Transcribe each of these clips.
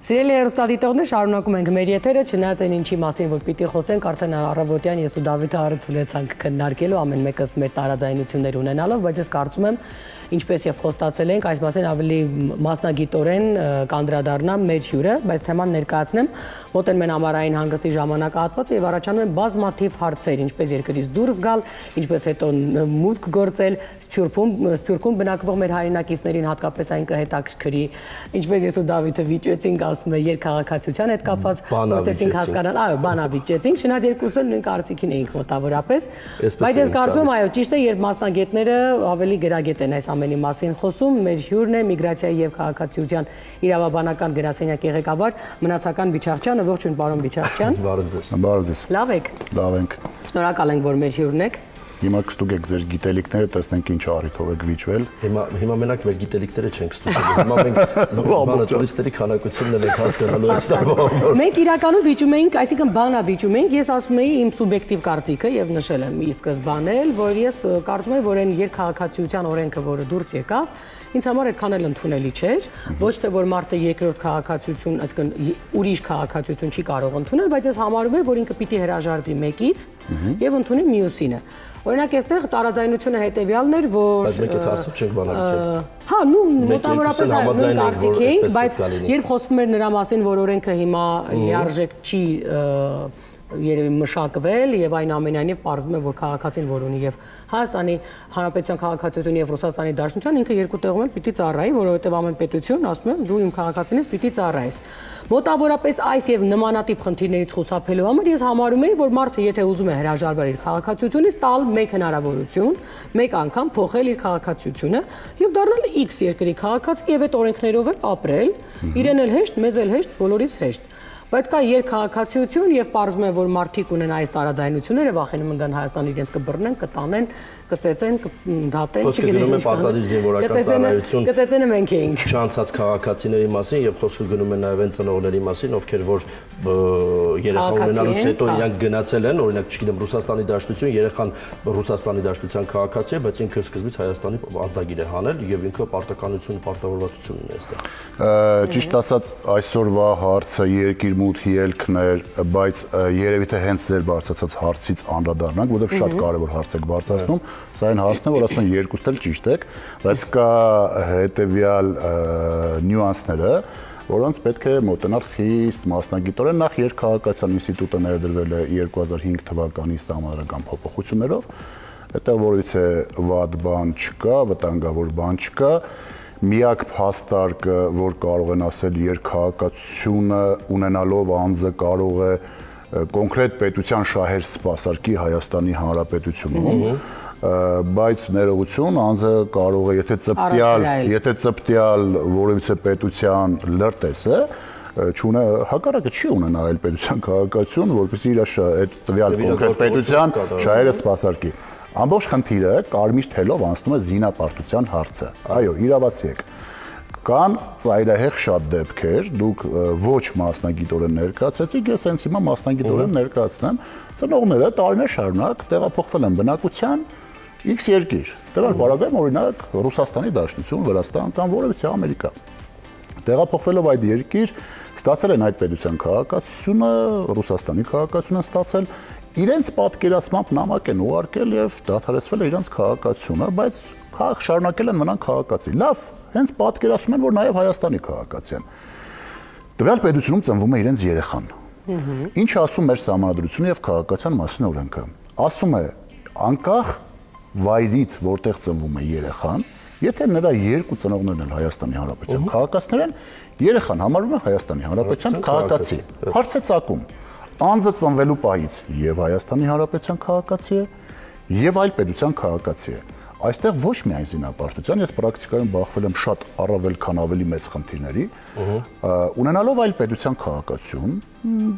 Սիրելի հեռուստադիտողներ, շարունակում ենք մեր եթերը, չնայած այն ինչի մասին, որ պիտի խոսենք, արդեն առավոտյան ես ու Դավիթը հարցրեցանք քննարկելու, ամեն մեկս մեր տարաձայնություններ ունենալով, բայց ես կարծում եմ, ինչպես եւ խոստացել ենք, այս մասին ավելի մասնագիտորեն կանդրադառնամ մեր հյուրը, բայց թեման ներկայացնեմ, մոտեն մեն ամառային հանգստի ժամանակահատվածը եւ առաջանում են բազմաթիվ հարցեր, ինչպես երկրից դուրս գալ, ինչպես հետո մուտք գործել Սփյուռքում բնակվող մեր հայրենակիցներին հատկապես այն կհետաքրքրի, ինչպես ես ու Դավիթը վիճեցինք ասում է երկքաղաքացիության հետ կապված փորձեցինք հասկանալ, այո, բանավիճեցինք, շնայած երկուսը նույն կարծիքին էինք մոտավորապես, բայց ես կարծում եմ, այո, ճիշտ է, երբ մասնագետները ավելի գրագետ են այս ամենի մասին խոսում, մեր հյուրն է միգրացիայի եւ քաղաքացիության իրավաբանական գրասենյակի ղեկավար Մնացական Բիչաղչյանը, ողջույն պարոն Բիչաղչյան։ Բարև ձեզ։ Լավ եք։ Լավ ենք։ Շնորհակալ ենք, որ մեր հյուրն եք։ Հիմա կստուգեք ձեր գիտելիքները, տեսնենք ինչ առիթով եք վիճվել։ Հիմա մենակ մեր գիտելիքները չենք ստուգում։ Հիմա մենք տուրիստերի քանակությունն ենք հասկանալու այս տարվա։ Մենք իրականում վիճում էինք, այսինքն բանա վիճում էինք, ես ասում էի իմ սուբյեկտիվ կարծիքը եւ նշել եմ ի սկզբանե, որ ես կարծում եմ, որ այն երկքաղաքացիության օրենքը, որը դուրս եկավ, ինձ համար այդքան էլ ընդունելի չէր, ոչ թե որ մարդը երկրորդ քաղաքացիություն, այսինքն ուրիշ քաղաքացիություն չի կարող ընդունել, բայց ես համարում եմ, որ ինքը պիտի հրաժարվի մեկից եւ ընդունի մյուսինը։ Օրինակ, այստեղ տարաձայնությունը հետեւյալն էր, որ բայց մենք այդ հարցը չենք բանալու։ Հա, մոտավորապես այն կարծիք էինք, բայց երբ խոսվում էր նրա մասին, որ օրենքը հիմա լիարժեք չի երևի մշակվել եւ այն ամենայնիվ պարզվում է որ քաղաքացին որ ունի եւ Հայաստանի Հանրապետության քաղաքացիություն եւ Ռուսաստանի Դաշնության ինքը երկու տեղում էլ պիտի ծառայի, որովհետեւ ամեն պետություն ասում է դու իմ քաղաքացին ես պիտի ծառայես։ Մոտավորապես այս եւ նմանատիպ խնդիրներից խուսափելու համար ես համարում եի որ մարդը եթե ուզում է հրաժարվել իր քաղաքացիությունից տալ մեկ հնարավորություն, մեկ անգամ փոխել իր քաղաքացիությունը եւ դառնալ X երկրի քաղաքացի եւ այդ օրենքներով էլ ապրել, իրեն էլ հեշտ, մեզ էլ հեշտ, բոլորիս հեշտ։ Բայց կա երկքաղաքացիություն եւ պարզվում է որ մարդիկ ունեն այս տարաձայնությունները վախենում են գան Հայաստան իրենց կբռնեն, կտանեն, կծեծեն, կդատեն, չգիտեմ պարտադիր զինվորական ծառայություն կծեծենը մենք էինք չանցած քաղաքացիների մասին եւ խոսքը գնում է նաեւ այն ծնողների մասին, ովքեր որ երեխա ունենալուց հետո իրանք գնացել են, օրինակ չգիտեմ Ռուսաստանի Դաշնություն, երեխան Ռուսաստանի Դաշնության քաղաքացի է, բայց ինքը սկզբից Հայաստանի ազգագիր է հանել եւ ինքը պարտականություն, պարտավորվածություն ունի այստեղ։ Ճիշտ ասած, այսօրվա հարցը երկիր մուտքի ելքն էր, բայց երևի թե հենց ձեր բարձրացած հարցից անդրադառնանք, որովհետև շատ կարևոր հարց եք բարձրացնում, սա այն հարցն է, որ ասում են երկուստ էլ ճիշտ եք, բայց կա հետևյալ նյուանսները, որոնց պետք է մոտենալ խիստ մասնագիտորեն, նախ երկքաղաքացիական ինստիտուտը ներդրվել է 2005 թվականի սահմանադրական փոփոխություններով, այդտեղ որից է վատ բան չկա, վտանգավոր բան չկա, միակ փաստարկը, որ կարող են ասել երկքաղաքացիությունը ունենալով անձը կարող է կոնկրետ պետության շահեր սպասարկի Հայաստանի Հանրապետությունում, բայց ներողություն անձը կարող է եթե ծպտյալ որևիցե պետության լրտես է չունե հակառակը չի ունենա այլ պետության քաղաքացիություն, որպեսզի իր այդ տվյալ կոնկրետ պետության շահերը սպասարկի։ Ամբողջ խնդիրը կարմիր թելով անցնում է զինապարտության հարցը։ Այո, իրավացի եք։ Կան ծայրահեղ շատ դեպքեր, դուք ոչ մասնագիտորեն ներկայացրեցիք, ես հենց հիմա մասնագիտորեն ներկայացնեմ, ծնողները տարիներ շարունակ տեղափոխվել են բնակության X երկիր։ Դրանց բարակայում օրինակ Ռուսաստանի Դաշնություն, Վրաստան կամ որևիցե Ամերիկա։ Տեղափոխվելով այդ երկիր, ստացել են այդ պետության քաղաքացիությունը, Ռուսաստանի քաղաքացիությունը ստացել, իրենց պատկերացմամբ նամակ են ուղարկել եւ դադարեցվել է իրենց քաղաքացիությունը, բայց շարունակել են մնան քաղաքացի։ Լավ, հենց պատկերացնում են, որ նաեւ Հայաստանի քաղաքացի են։ Տվյալ պետությունում ծնվում է իրենց երեխան։ Ինչ ասում մեր սահմանադրությունը եւ քաղաքացիական մասին օրենքը։ Ասում է, անկախ վայրից, որտեղ ծնվում է երեխան, եթե նրա երկու ծնողներն են Հայաստանի Հանրապետության քաղաքացիներ են, երեխան համարվում է Հայաստանի Հանրապետության քաղաքացի։ Հարց է ծագում։ Անձը ծնվելու պահից եւ Հայաստանի Հանրապետության քաղաքացի է եւ այլ պետության քաղաքացի է։ Այստեղ ոչ միայն զինապարտության, ես պրակտիկայում բախվել եմ շատ առավել քան ավելի մեծ խնդիրների, ունենալով այլ պետության քաղաքացիություն,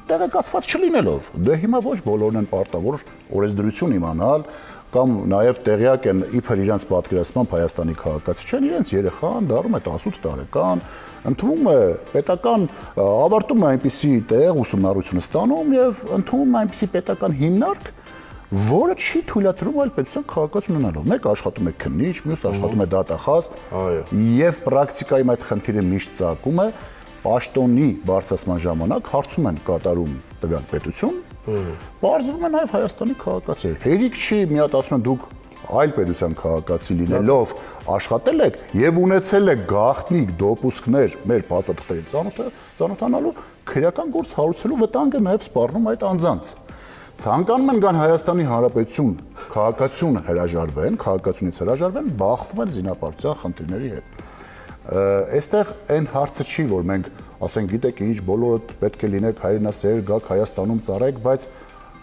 տեղեկացված չլինելով։ Դե հիմա ոչ բոլորն են պարտավոր օրենսդրություն իմանալ, կամ նաև տեղյակ են իբր իրենց պատկերացմամբ Հայաստանի քաղաքացի չեն, իրենց երեխան դառնում է 18 տարեկան, ընդունում է պետական, ավարտում է այնպիսի տեղ ուսումնառություն ստանում եւ ընդունում է այնպիսի պետական հիմնարկ, որը չի թույլատրում այլ պետության քաղաքացիություն ունենալու։ Մեկ աշխատում է քննիչ, մյուսը աշխատում է դատախազ, եւ պրակտիկայում այդ խնդիրը միշտ ծագում է, պաշտոնի բարձրացման ժամանակ հարցում են կատարում տվյալ պետություն, բարձվում է նաև Հայաստանի քաղաքացիներ։ Հերիք չի, մի հատ ասում են դուք այլ պետության քաղաքացի լինելով աշխատել եք եւ ունեցել եք գաղտնիք դոպուսկներ մեր փաստաթղթերի ծանոթանալու քրեական գործ հարուցելու վտանգը նաև սպառնում այդ անձանց։ Ցանկանում են գան Հայաստանի Հանրապետություն քաղաքացիությունը հրաժարվեն, քաղաքացիությունից հրաժարվեն, բախվում են զինապարտության խնդիրների հետ։ Այստեղ այն հարցը չի, որ մենք ասենք գիտեք ինչ բոլորը պետք է լինեք հայրենասեր, գաք Հայաստանում ծառայեք, բայց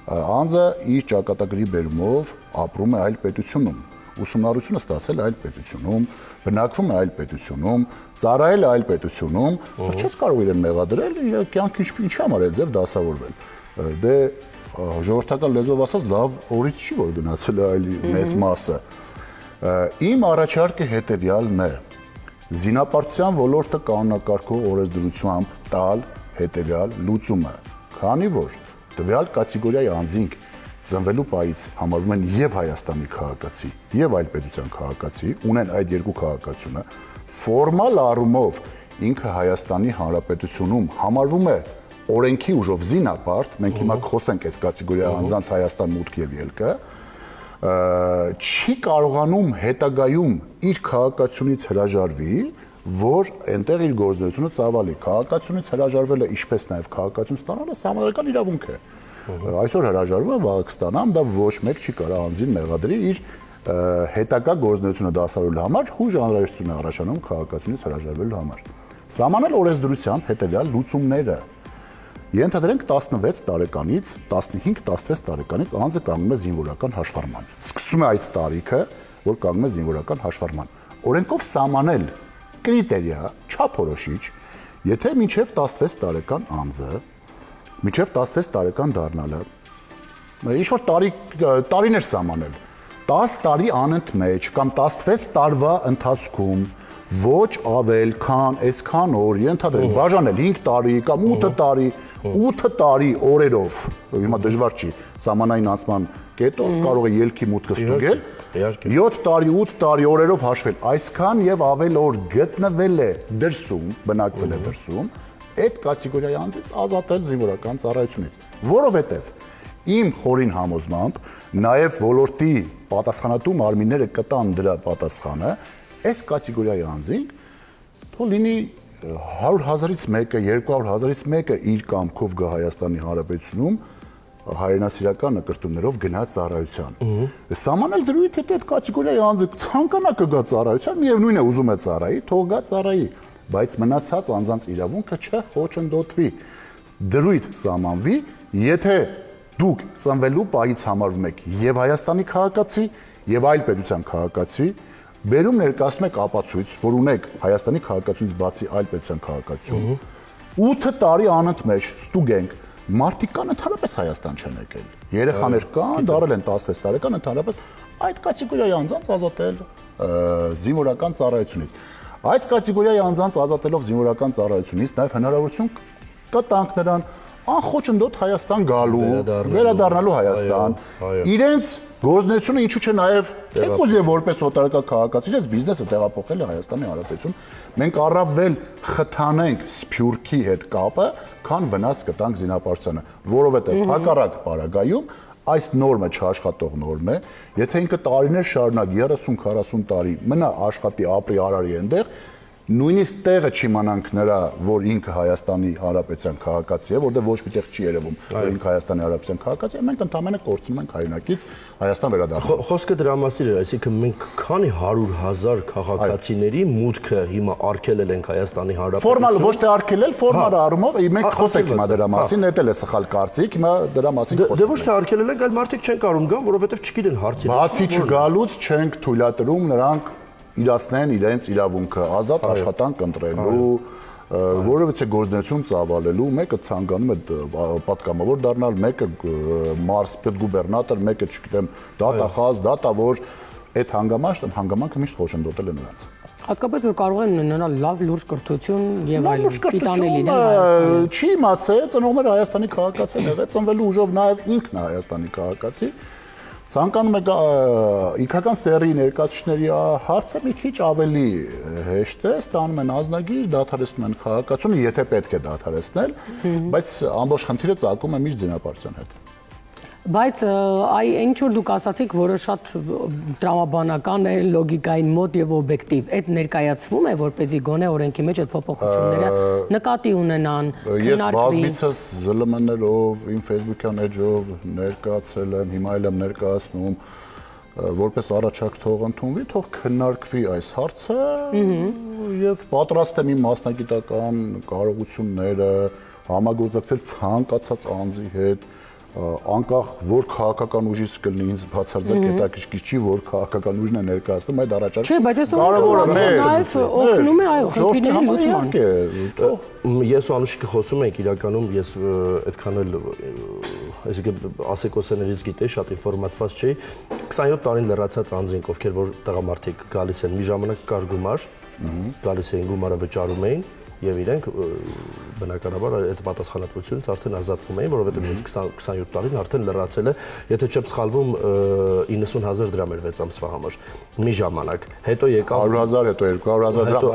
անձը իր ճակատագրի բերումով ապրում է այլ պետությունում, ուսումնառությունը ստացել այլ պետությունում, բնակվում է այլ պետությունում, ծառայել է այլ պետությունում, չես կարող իրեն մեղադրել, իր կյանքը ինչի համար է ձև դասավորվել։ Դե ժողովրդական լեզվով ասած լավ օրից չի որ գնացել է այլ մեծ մասը։ Իմ առաջարկը հետևյալն է. Զինապարտության ոլորտը կանոնակարգող օրենսդրությամբ տալ հետևյալ լուծումը, քանի որ տվյալ կատեգորիայի անձինք ծնվելու պահից համարվում են եւ Հայաստանի քաղաքացի, եւ այլ պետության քաղաքացի, ունեն այդ երկու քաղաքացիությունը, ֆորմալ առումով ինքը Հայաստանի Հանրապետությունում համարվում է օրենքի ուժով զինապարտ, մենք հիմա խոսենք այս կատեգորիայի անձանց Հայաստան մուտք եւ ելքը, չի կարողանում հետագայում իր քաղաքացիությունից հրաժարվի, որ այնտեղ իր գործունեությունը ծավալի։ Քաղաքացիությունից հրաժարվելը, ինչպես նաև քաղաքացիություն ստանալը սահմանադրական իրավունք է։ Այսօր հրաժարվում է, վաղը կստանամ, դա ոչ մեկ չի կարող անձին մեղադրի իր հետագա գործունեությունը դասավորելու համար, հույժ անհրաժեշտություն է առաջանում քաղաքացիությունից հրաժարվելու համար։ Սահմանել օրենսդրությամբ հետևյալ լուծումները։ Ենթադրենք 16 տարեկանից 15-16 տարեկանից անձը կանգնում է զինվորական հաշվառման։ Սկսում է այդ տարիքը, որ կանգնում է զինվորական հաշվառման։ Օրենքով սահմանել կրիտերիա, չափորոշիչ, եթե մինչև 16 տարեկան անձը, մինչև 16 տարեկան դառնալը, ինչ որ տարիներ սահմանել, 10 տարի անընդմեջ կամ 16 տարվա ընթացքում ոչ ավել, քան այսքան օր, ենթադրենք բաժանել 5 տարի կամ 8 տարի, 8 տարի օրերով, հիմա դժվար չի, սահմանային անցման կետով կարող է ելքի մուտքը ստուգել, 7 տարի, 8 տարի օրերով հաշվել, այսքան եւ ավել օր գտնվել է դրսում, բնակվել է դրսում, այդ կատեգորիայի անձից ազատել զինվորական ծառայությունից, որովհետեւ իմ խորին համոզմամբ նաեւ ոլորտի պատասխանատու մարմինները կտան դրա պատասխանը, այս կատեգորիայի անձինք թող լինի 100,000-ից մեկը, 200,000-ից մեկը իր կամքով գա Հայաստանի Հանրապետությունում հայրենասիրական նկրտումներով գնա ծառայության։ Սահմանել դրույթ է այդ կատեգորիայի անձը ցանկանա կգա ծառայության, միևնույն է ուզում է ծառայի, թող գա ծառայի, բայց մնացած անձանց իրավունքը չխոչընդոտվի։ Դրույթ սահմանվի, եթե դուք ծնվելու պահից համարվում եք եւ Հայաստանի քաղաքացի, եւ այլ պետության քաղաքացի, բերում ներկայացնում եք ապացույց, որ ունեք Հայաստանի քաղաքացիությունից բացի այլ պետության քաղաքացիություն, 8 տարի անընդմեջ ստուգենք, մարդիկ կան ընդհանրապես Հայաստան չեն եկել։ Երեխաներ կան, դարել են 16 տարեկան, ընդհանրապես այդ կատեգորիայի անձանց ազատել զինվորական ծառայությունից։ Այդ կատեգորիայի անձանց ազատելով զինվորական ծառայությունից նաև հնարավորություն կտանք նրան անխոչնդոտ Հայաստան գալու, վերադառնալու Հայաստան, իրենց գործունեությունը ինչու՞ չէ նաև թեկուզ եւ որպես օտարական քաղաքացի, ես բիզնեսը տեղափոխել է Հայաստանի Հանրապետություն, մենք առավել խթանենք Սփյուռքի հետ կապը, քան վնաս կտանք զինապարտությանը, որովհետեւ հակառակ պարագայում այս նորմը չաշխատող նորմ է, եթե ինքը տարիներ շարունակ 30-40 տարի մնա աշխատի, ապրի, արարի այնտեղ, նույնիսկ տեղը չիմանանք նրա, որ ինքը Հայաստանի Հանրապետության քաղաքացի է, որտեղ ոչ մի տեղ չի երևում, որ ինքը Հայաստանի Հանրապետության քաղաքացի է, մենք ընդհանրապես կորցնում ենք հայրենակից Հայաստան վերադառնալու։ Խոսքը դրա մասին է, այսինքն մենք քանի 100,000 քաղաքացիների մուտքը հիմա արգելել ենք Հայաստանի Հանրապետության։ Ֆորմալ ոչ թե արգելել, ֆորմալ առումով մենք խոսենք հիմա դրա մասին, դա էլ է սխալ կարծիք, հիմա դրա մասին խոսենք։ Դե ոչ թե արգելել ենք, այլ մարդիկ չեն կարող գան, որովհետև չգիտեն հարցին։ Բացի չգալուց չենք թույլատրում նրանք իրացնեն իրենց իրավունքը ազատ աշխատանք ընտրելու, որովհետեւ գործունեություն ծավալելու, մեկը ցանկանում է պատգամավոր դառնալ, մեկը մարզպետ գուբերնատոր, մեկը չգիտեմ, դատախազ, դատավոր, այդ հանգամանքը միշտ խոչընդոտել է նրանց։ Հատկապես որ կարող են ունենալ լավ լուրջ կրթություն եւ այլն, պիտանի լինել։ Չի իմացել, ծնողները Հայաստանի քաղաքացի են եղել, ծնվելու ուժով նաեւ ինքն է Հայաստանի քաղաքացի։ Ցանկանում եք իքական սերի ներկայացուցիչների հարցը մի քիչ ավելի հեշտ է, ստանում են ազնագիր, դադարեցնում են քաղաքացիությունը, եթե պետք է դադարեցնել, բայց ամբողջ խնդիրը ծագում է միշտ ձենապարտության հետ։ Բայց ինչ որ դուք ասացիք, որը շատ տրամաբանական է, լոգիկային մոտ եւ օբյեկտիվ, այդ ներկայացվում է, որպեսզի գոնե օրենքի մեջ այդ փոփոխությունները նկատի ունենան, քննարկվի։ Ես բազմիցս ԶԼՄ-ներով, իմ Facebook-յան էջով ներկայացրել եմ, հիմա էլ եմ ներկայացնում, որպես առաջարկ թող ընդունվի, թող քննարկվի այս հարցը եւ պատրաստ եմ իմ մասնագիտական կարողությունները համագործակցել ցանկացած անձի հետ, անկախ որ քաղաքական ուժից կլինի, ինձ բացարձակ հետաքրքիր չի, որ քաղաքական ուժն է ներկայացնում այդ առաջարկը։ Չէ, բայց այս նաև օգնում է այո, խնդիրների լուծման։ Ես ու Անուշիկը խոսում ենք իրականում, ես այդքան էլ այսինքն ասեկոսներից գիտեի, շատ ինֆորմացված չէի։ 27 տարին լրացած անձինք, ովքեր որ տղամարդիկ գալիս են, մի ժամանակ կար գումար, գալիս էին գումարը վճարում էին եւ իրենք բնականաբար այդ պատասխանատվությունից արդեն ազատվում էին, որովհետեւ ես 27 տարին արդեն լրացել է, եթե չեմ սխալվում 90000 դրամ էր 6 ամսվա համար մի ժամանակ, հետո եկավ 100,000, հետո 200,000 դրամ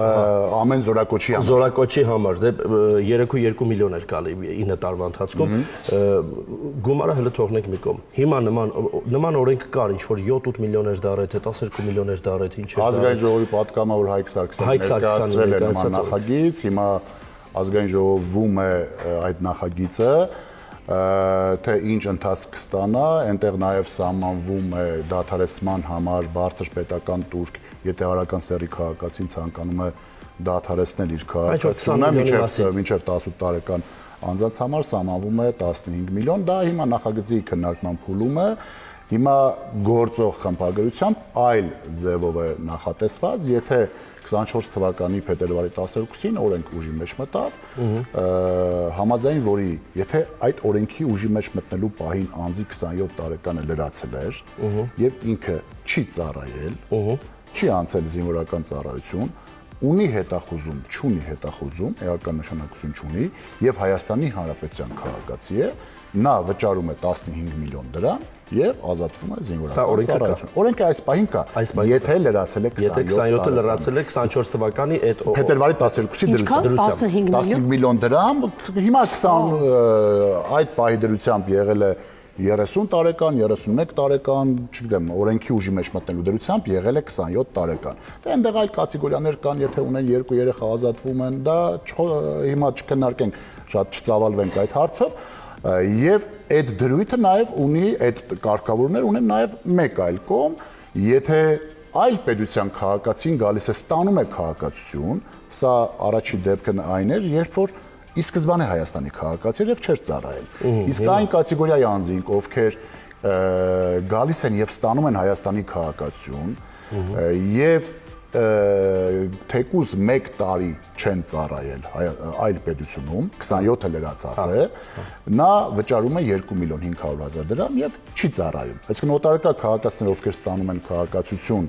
ամեն զորակոչի համար։ Զորակոչի համար, դե 3.2 միլիոն էր գալի 9 տարվա ընթացքում, գումարը հələ թողնենք մի կողմ։ Հիմա նման օրենք կար, ինչ որ 7-8 միլիոն էր դառը, թե 12 միլիոն էր դառը, ինչ էր։ Ազգային ժողովի պատգամավոր Հայկ Սարգսյանը ներկայացրել է նման նախագիծ, հիմա ազգային ժողովում է այդ նախագիծը, թե ինչ ընթացք կստանա, այնտեղ նաև սահմանվում է դադարեցման համար բարձր պետական տուրք, եթե հարական սեռի քաղաքացին ցանկանում է դադարեցնել իր քաղաքացիությունը մինչև 18 տարեկան անձանց համար սահմանվում է 15 միլիոն, դա հիմա նախագծի քննարկման փուլում է, հիմա գործող խմբագրությամբ այլ ձևով է նախատեսված, եթե 24 թվականի փետրվարի 12-ին օրենք ուժի մեջ մտավ, համաձայն որի եթե այդ օրենքի ուժի մեջ մտնելու պահին անձի 27 տարեկանը լրացել էր եւ ինքը չի ծառայել, չի անցել զինվորական ծառայություն, ունի հետախուզում, չունի հետախուզում, էական նշանակություն չունի եւ Հայաստանի Հանրապետության քաղաքացի է, նա վճարում է 15 միլիոն դրամ եւ ազատվում է զինվորական ծառայություն։ Օրենքը այս պահին կա, եթե լրացել է 27-ը լրացել է 24 թվականի այդ փետրվարի 12-ի դրությամբ 15 միլիոն դրամ, հիմա 20 այդ պահի դրությամբ եղել է 30 տարեկան, 31 տարեկան, չգիտեմ, օրենքի ուժի մեջ մտնելու դրությամբ եղել է 27 տարեկան։ Դե այնտեղ այլ կատեգորիաներ կան, եթե ունեն երկու երեխա ազատվում են, դա հիմա չքննարկենք, շատ չծավալվենք այդ հարցով, եւ այդ դրույթը նաեւ ունի, այդ կարգավորումներ ունեն նաեւ մեկ այլ կողմ, եթե այլ պետության քաղաքացին գալիս է ստանում է քաղաքացիություն, սա առաջի դեպքն այն էր, երբ որ ի սկզբանե Հայաստանի քաղաքացի եւ չէր ծառայել։ Իսկ այն կատեգորիայի անձինք, ովքեր գալիս են եւ ստանում են Հայաստանի քաղաքացիություն եւ թեկուզ 1 տարի չեն ծառայել այլ պետությունում, 27-ը լրացած է, նա վճարում է 2.5 միլիոն դրամ եւ չի ծառայում։ Այսինքն օտարակա քաղաքացիներ, ովքեր ստանում են քաղաքացիություն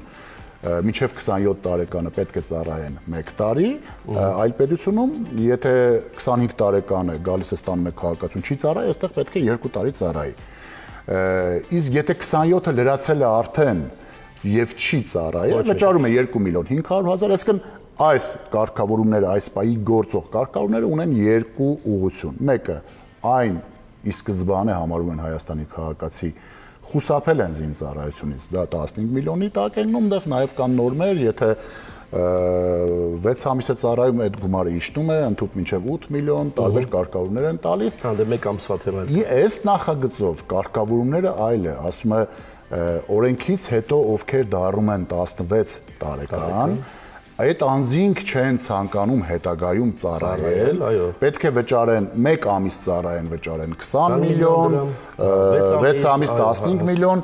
մինչև 27 տարեկանը պետք է ծառայեն 1 տարի, այլ պետությունում, եթե 25 տարեկան է գալիս է ստանում է քաղաքացիություն, չի ծառայ, այստեղ պետք է 2 տարի ծառայի։ Իսկ եթե 27-ը լրացել է արդեն եւ չի ծառայել, վճարում է 2.5 միլիոն, այսինքն այս կարգավորումները, այս պայի գործող կարգավորումները ունեն երկու ուղղություն։ Մեկը այն ի սկզբանե համարում են Հայաստանի քաղաքացի խուսափել են զինծառայությունից, դա 15 միլիոնի տակ են նում, դեռ նաև կան նորմեր, եթե 6 ամիս է ծառայում, այդ գումարը իջնում է, ընդհանուր մինչև 8 միլիոն, տարբեր կարգավորումներ են տալիս։ Դե մեկ ամսվա թեմա է։ Այս նախագծով կարգավորումները այլ է, ասում է օրենքից հետո ովքեր դառնում են 16 տարեկան, այդ անձինք չեն ցանկանում հետագայում ծառայել, պետք է վճարեն 1 ամիս ծառայեն, վճարեն 20 միլիոն, 6 ամիս 15 միլիոն,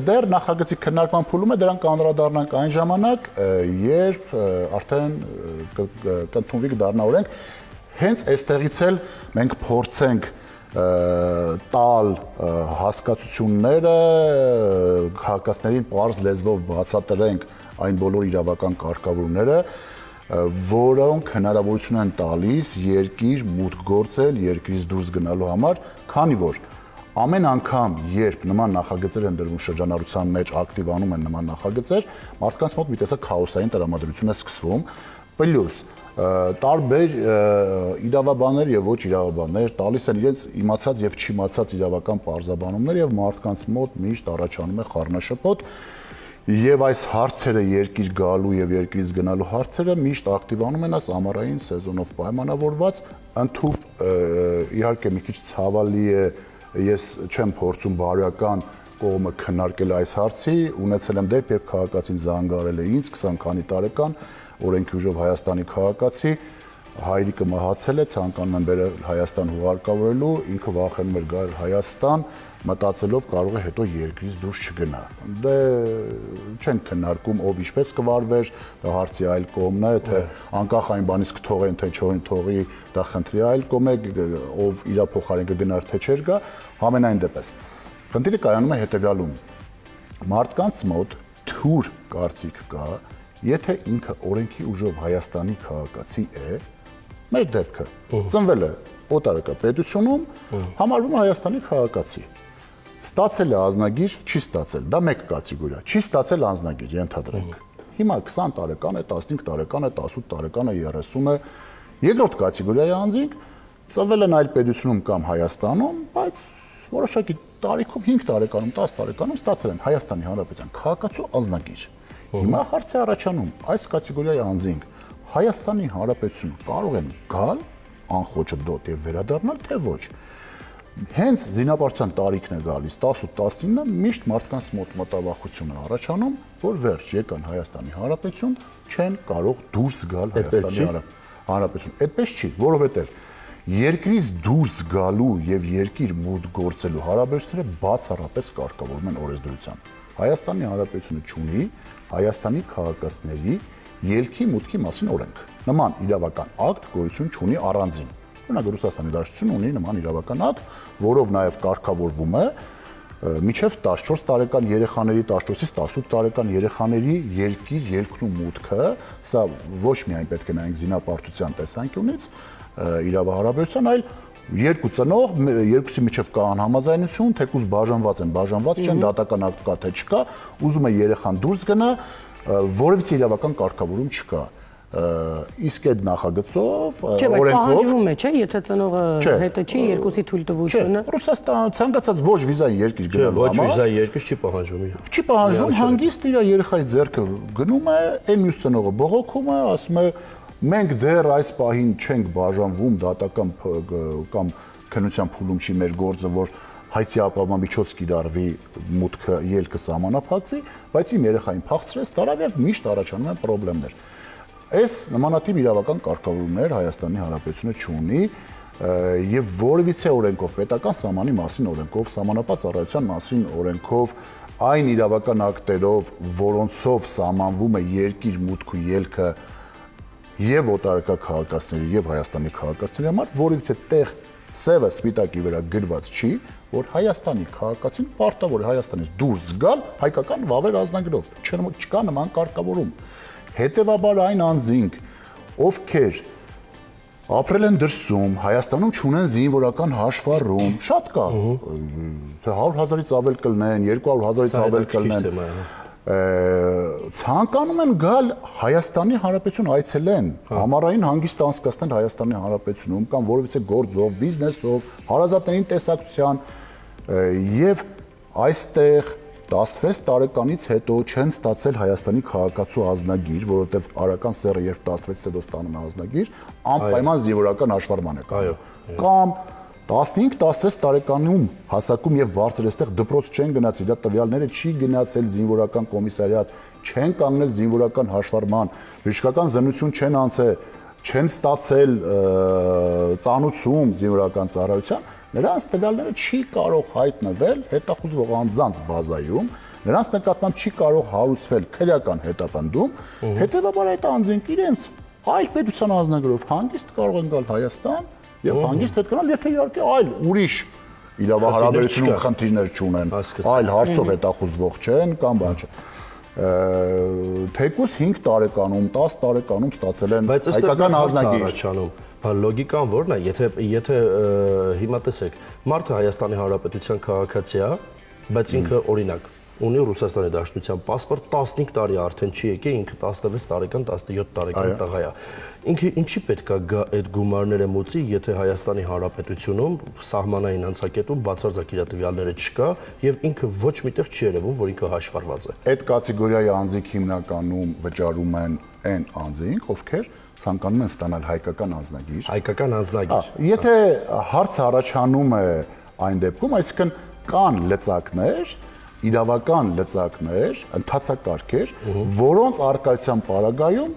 դեռ նախագծի քննարկման փուլում է, դրանք անդրադառնանք այն ժամանակ, երբ արդեն կընդունվի կդառնա օրենք, հենց այստեղից էլ մենք փորձենք տալ հասկացությունները քաղաքացիներին պարզ լեզվով բացատրենք այն բոլոր իրավական կարգավորումները, որոնք հնարավորություն են տալիս երկիր մուտք գործել, երկրից դուրս գնալու համար, քանի որ ամեն անգամ, երբ նման նախագծեր են դրվում շրջանառության մեջ, ակտիվանում են նման նախագծեր, մարդկանց մոտ մի տեսակ քաոսային տրամադրություն է սկսվում, պլյուս տարբեր իրավաբաններ եւ ոչ իրավաբաններ տալիս են իրենց իմացած եւ չիմացած իրավական պարզաբանումներ եւ մարդկանց մոտ միշտ առաջանում է խառնաշփոթ եւ այս հարցերը երկիր գալու եւ երկրից գնալու հարցերը միշտ ակտիվանում են այս ամառային սեզոնով պայմանավորված ընդհուպ իհարկե մի քիչ ցավալի է ես չեմ փորձում բարոյական կողմը քննարկել այս հարցի ունեցել եմ դեպք երբ քաղաքացին զանգարել է ինձ 20 քանի տարեկան օրենքի ուժով Հայաստանի քաղաքացի հայրիկը մահացել է ցանկանում են բերել Հայաստան հուղարկավորելու ինքը վախենում էր գալ Հայաստան մտածելով կարող է հետո երկրից դուրս չգնա դե չեն քննարկում ով ինչպես կվարվեր դա հարցի այլ կողմն է թե անկախ այն բանից կթողեն թե չոյն թողի դա խնդրի այլ կողմ է ով իր փոխարեն կգնար թե չէր գա համենայն դեպս խնդիրը կայանում է հետեւյալում մարդկանց մոտ թուր կարծիք կա եթե ինքը օրենքի ուժով Հայաստանի քաղաքացի է մեր դեպքը ծնվել է օտարակա պետությունում համարվում է Հայաստանի քաղաքացի ստացել է ազնագիր չի ստացել դա մեկ կատեգորիա չի ստացել ազնագիր ենթադրենք հիմա 20 տարեկան է 15 տարեկան է 18 տարեկան է 30 է երկրորդ կատեգորիայի անձինք ծնվել են այլ պետությունում կամ Հայաստանում բայց որոշակի տարիքում 5 տարեկանում 10 տարեկանում ստացել են Հայաստանի Հանրապետության քաղաքացու ազնագիր հիմա հարց է առաջանում այս կատեգորիայի անձինք Հայաստանի Հանրապետություն կարող են գալ անխոչընդոտ եւ վերադառնալ թե ոչ հենց զինապարտության տարիքն է գալիս 18-19-ը միշտ մարդկանց մոտ մտավախություն է առաջանում որ վերջ եկան Հայաստանի Հանրապետություն չեն կարող դուրս գալ Հայաստանի Հանրապետություն այդպես չի որովհետեւ երկրից դուրս գալու եւ երկիր մուտք գործելու հարաբերությունները բացառապես կարգավորվում են օրենսդրությամբ Հայաստանի Հանրապետությունը ունի Հայաստանի քաղաքացիների ելքի մուտքի մասին օրենք։ Նման իրավական ակտ գոյություն ունի առանձին։ Օրինակ Ռուսաստանի Դաշնությունը ունի նման իրավական ակտ, որով նաև կարգավորվում է միջև 14 տարեկան երեխաների 14-ից 18 տարեկան երեխաների երկիր ելքն ու մուտքը, սա ոչ միայն պետք է նայենք զինապարտության տեսանկյունից իրավահարաբերության, այլ երկու ծնող, երկուսի միջև կա անհամաձայնություն, թեկուզ բաժանված են, բաժանված չեն, դատական ակտ կա թե չկա, ուզում է երեխան դուրս գնա, որևիցե իրավական կարգավորում չկա։ Իսկ այդ նախագծով օրենքով պահանջվում է, չէ, եթե ծնողը հետը չի երկուսի թույլտվությունը։ Ռուսաստան ցանկացած ոչ վիզայի երկիր գնալու համար։ Ոչ վիզայի երկիր չի պահանջում։ Չի պահանջում, հանգիստ իր երեխայի ձեռքը գնում է, այն մյուս ծնողը բողոքում է, ասում է մենք դեռ այս պահին չենք բաժանվում դատական կամ քննության փուլում չի մեր գործը, որ հայցի ապահովամիջոց կիրառվի մուտքը ելքը սահմանափակվի, բայց իմ երեխային փախցրեց, տարավ միշտ առաջանում են խնդիրներ։ Այս նմանատիպ իրավական կարգավորումներ Հայաստանի Հանրապետությունը չունի եւ որևիցե օրենքով, պետական սահմանի մասին օրենքով, սահմանապատ ծառայության մասին օրենքով, այն իրավական ակտերով, որոնցով սահմանվում է երկիր մուտք ու ելքը եւ օտարակա քաղաքացիների եւ Հայաստանի քաղաքացիների համար, որից է տեղ սևը սպիտակի վրա գրված չի, որ Հայաստանի քաղաքացին պարտավոր է Հայաստանից դուրս գալ հայկական վավեր ազնագրով, չկա նման կարգավորում։ Հետևաբար այն անձինք, ովքեր ապրել են դրսում, Հայաստանում չունեն զինվորական հաշվառում, շատ կա, թե 100,000-ից ավել կլինեն, 200,000-ից ավել կլինեն, ցանկանում են գալ Հայաստանի Հանրապետություն այցելեն, ամառային հանգիստ անցկացնել Հայաստանի Հանրապետությունում կամ որևիցե գործով, բիզնեսով, հարազատներին տեսակցության եւ այստեղ 16 տարեկանից հետո չեն ստացել Հայաստանի քաղաքացու ազնագիր, որովհետև արական սեռը երբ 16-ից հետո ստանում է ազնագիր, անպայման զինվորական հաշվառման է կայանում։ Կամ 15-16 տարեկանում հասակում եւ բարձրաստեղ դպրոց չեն գնաց, իր տվյալները չի գնացել զինվորական կոմիսարիատ, չեն կանգնել զինվորական հաշվառման, բժշկական զննություն չեն անցել, չեն ստացել ծանուցում զինվորական ծառայության, նրանց տվյալները չի կարող հայտնվել հետախուզվող անձանց բազայում, նրանց նկատմամբ չի կարող հարուցվել քրեական հետապնդում, հետևաբար այդ անձինք իրենց այլ պետության ազնագրով հանգիստ կարող են գալ Հայաստան եւ հանգիստ հետ գնալ, եթե իհարկե այլ ուրիշ իրավահարաբերությունում խնդիրներ չունեն, այլ հարցով հետախուզվող չեն կամ բան չէ։ Թեկուզ 5 տարեկանում, 10 տարեկանում ստացել են հայկական ազնագիր։ Լոգիկան որն է, եթե հիմա տեսեք, մարդը Հայաստանի Հանրապետության քաղաքացի է, բայց ինքը օրինակ ունի Ռուսաստանի Դաշնության պասպորտ, 15 տարի արդեն չի եկել, ինքը 16 տարեկան, 17 տարեկան տղա է։ Ինքը ինչի պետք է գա այդ գումարները մուծի, եթե Հայաստանի Հանրապետությունում սահմանային անցակետում բացարձակ իր տվյալները չկա եւ ինքը ոչ միտեղ չի երևում, որ ինքը հաշվառված է։ Այդ կատեգորիայի անձինք հիմնականում վճարում են այն անձինք, ովքեր ցանկանում են ստանալ հայկական անձնագիր։ Հայկական անձնագիր։ Եթե հարցը առաջանում է այն դեպքում, այսինքն կան լծակներ, իրավական լծակներ, ընթացակարգեր, որոնց արկայության պարագայում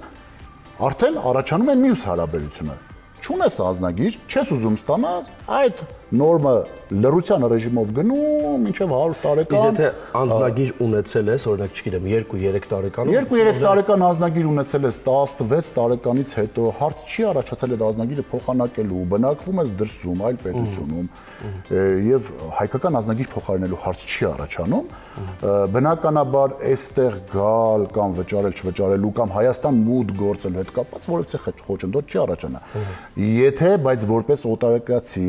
արդեն առաջանում են մյուս հարաբերությունը։ Չունես անձնագիր, չես ուզում ստանալ, այդ նորմը լռության ռեժիմով գնում մինչև 100 տարեկան։ Իսկ եթե անձնագիր ունեցել ես, օրինակ, չգիտեմ, 2-3 տարեկանում, 2-3 տարեկան անձնագիր ունեցել ես 16 տարեկանից հետո, հարց չի առաջացել այդ անձնագիրը փոխանակելու, բնակվում ես դրսում, այլ պետությունում, եւ հայկական անձնագիր փոխարինելու հարց չի առաջանում, բնականաբար այստեղ գալ կամ վճարել չվճարելու կամ Հայաստան մուտք գործել հետ կապված որևէ խոչընդոտ չի առաջանա։ Եթե բայց որպես օտարերկրացի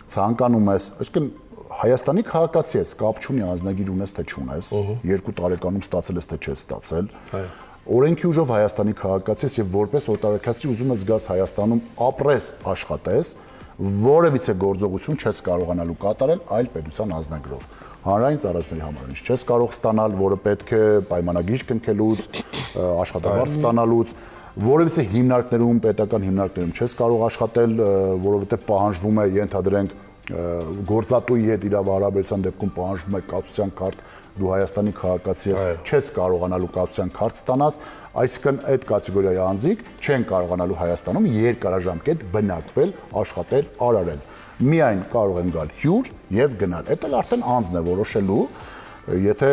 ցանկանում ես, այսինքն Հայաստանի քաղաքացի ես, կապ չունի անձնագիր ունես թե չունես, 2 տարեկանում ստացել ես թե չես ստացել, օրենքի ուժով Հայաստանի քաղաքացի ես եւ որպես օտարերկրացի ուզում ես գաս Հայաստանում ապրես, աշխատես, որևիցե գործողություն չես կարողանալու կատարել այլ պետության անձնագրով։ Հանրային ծառայությունների համար ինչ չես կարող ստանալ, որը պետք է պայմանագիր կնքելուց, աշխատավարձ ստանալուց, որևիցե հիմնարկներում, պետական հիմնարկներում չես կարող աշխատել, որովհետև պահանջվում է, ենթադրենք, գործատուի հետ իրավահարաբերության դեպքում պահանջվում է կացության քարտ, դու Հայաստանի քաղաքացի ես, չես կարողանալու կացության քարտ ստանաս, այսինքն այդ կատեգորիայի անձինք չեն կարողանալու Հայաստանում երկարաժամկետ բնակվել, աշխատել, արարել։ Միայն կարող են գալ հյուր եւ գնալ։ Դա արդեն անձն է որոշելու, եթե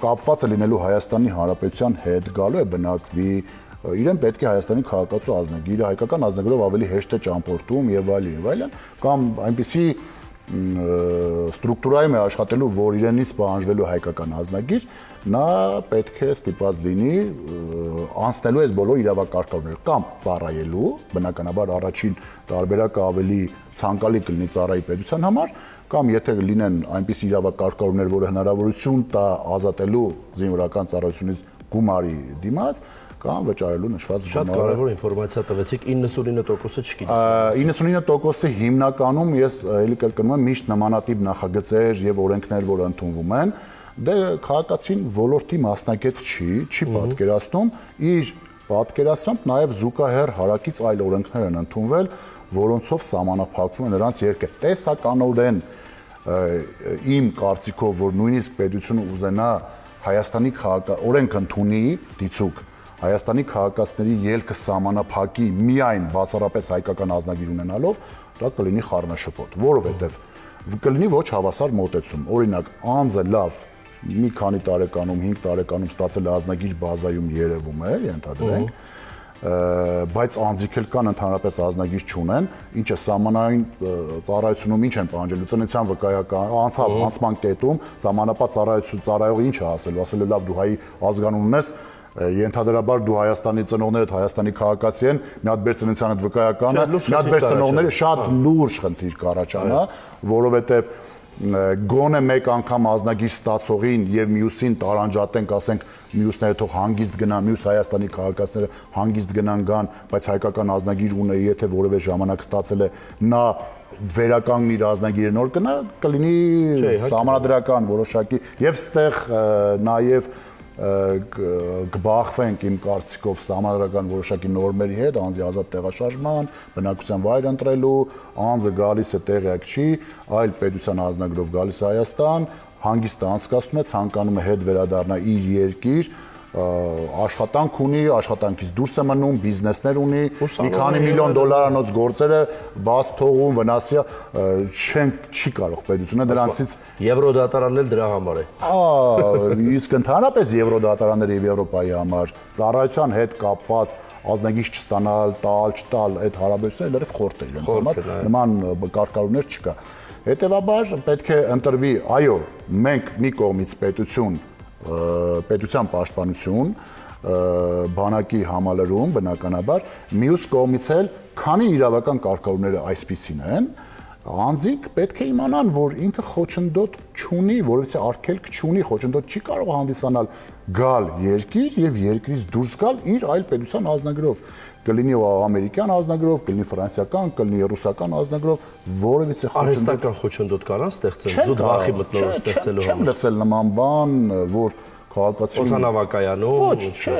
կապված է լինելու Հայաստանի Հանրապետության հետ, գալու է բնակվի, իրեն պետք է Հայաստանի քաղաքացու անձնագիրը, հայկական անձնագրով ավելի հեշտ է ճամփորդում եւ այլն, կամ այնպիսի ստրուկտուրայում է աշխատելու, որ իրենից պահանջվելու հայկական անձնագիր, նա պետք է ստիպված լինի անցնելու այս բոլոր իրավակարգավորները կամ ծառայելու, բնականաբար առաջին տարբերակը ավելի ցանկալի կլինի ծառայի պետության համար, կամ եթե լինեն այնպիսի իրավակարգավորներ, որը հնարավորություն տա ազատելու զինվորական ծառայությունից գումարի դիմաց, կամ վճարելու նշված գումարը։ Շատ կարևոր ինֆորմացիա տվեցիք, 99%-ը չգիտես։ 99%-ը հիմնականում ես էլի կրկնում եմ միշտ նմանատիպ նախագծեր եւ օրենքներ, որ ընդունվում են, դե քաղաքացին ոլորտի մասնակից չի պատկերացնում, իր պատկերացմամբ նաեւ զուգահեռ հարակից այլ օրենքներ են ընդունվել, որոնցով սահմանափակվում է նրանց երկը։ Տեսականորեն իմ կարծիքով, որ նույնիսկ պետությունը ուզենա Հայաստանի օրենք ընդունի դիցուկ Հայաստանի քաղաքացիների ելքը սահմանափակի միայն բացառապես հայկական ազնագիր ունենալով, դա կլինի խառնաշփոթ, որովհետև կլինի ոչ հավասար մոտեցում։ Օրինակ, անձը լավ մի քանի տարեկանում, 5 տարեկանում ստացել ազնագիր բազայում երևում է, ենթադրենք, բայց անձիկ էլ կան ընդհանրապես ազնագիր չունեն, ինչը սահմանային ծառայությունում ինչ են պահանջելու, ծննդյան վկայական, անցման կետում սահմանապատ ծառայողը ինչ է ասելու, ասելու լավ դու հայի ազգանուն ունես, ենթադրաբար դու Հայաստանի ծնողներդ Հայաստանի քաղաքացի են, մի հատ բեր ծննդյանդ վկայականը, մի հատ բեր ծնողները շատ լուրջ խնդիր կառաջանա, որովհետև գոնե մեկ անգամ ազնագիր ստացողին եւ մյուսին տարանջատենք, ասենք մյուսները թող հանգիստ գնան, մյուս Հայաստանի քաղաքացիները հանգիստ գնան գան, բայց հայկական ազնագիր ունի, եթե որևէ ժամանակ ստացել է, նա վերականգնի իր ազնագիրը նոր կնա, կլինի սահմանադրական որոշակի եւ ստեղ նաեւ կբախվենք իմ կարծիքով սահմանադրական որոշակի նորմերի հետ, անձի ազատ տեղաշարժման, բնակության վայր ընտրելու, անձը գալիս է տեղյակ չի, այլ պետության ազնագրով գալիս է Հայաստան, հանգիստ անցկացնում է, ցանկանում է հետ վերադառնա իր երկիր, աշխատանք ունի, աշխատանքից դուրս է մնում, բիզնեսներ ունի, մի քանի միլիոն դոլարանոց գործերը բաց թողում, վնասի, չի կարող պետությունը դրանցից Եվրոդատարանն էլ դրա համար է։ Իսկ ընդհանրապես Եվրոդատարանները եւ Եվրոպայի համար ծառայության հետ կապված ազնագիր չստանալ, տալ, չտալ, այդ հարաբերությունները լրիվ խորտ է իրենց համար, նման կարգավորներ չկա։ Հետևաբար պետք է ընտրվի, այո, մենք մի կողմից պետության պաշտպանություն, բանակի համալրում բնականաբար, մյուս կողմից էլ քանի իրավական կարգավորումները այսպիսին են, անձիկ պետք է իմանան, որ ինքը խոչընդոտ չունի, որովհետեւ արգելք չունի, խոչընդոտ չի կարող հանդիսանալ գալ երկիր եւ երկրից դուրս գալ իր այլ պետության ազնագրով, կլինի ամերիկյան ազնագրով, կլինի ֆրանսիական, կլինի ռուսական ազնագրով, որովհետեւ արհեստական խոչընդոտ կարան ստեղծել, զուտ վախի մտնող ստեղծելու համար։ Չեմ լսել նման բան, որ քաղաքացի օդանավակայանում չէ,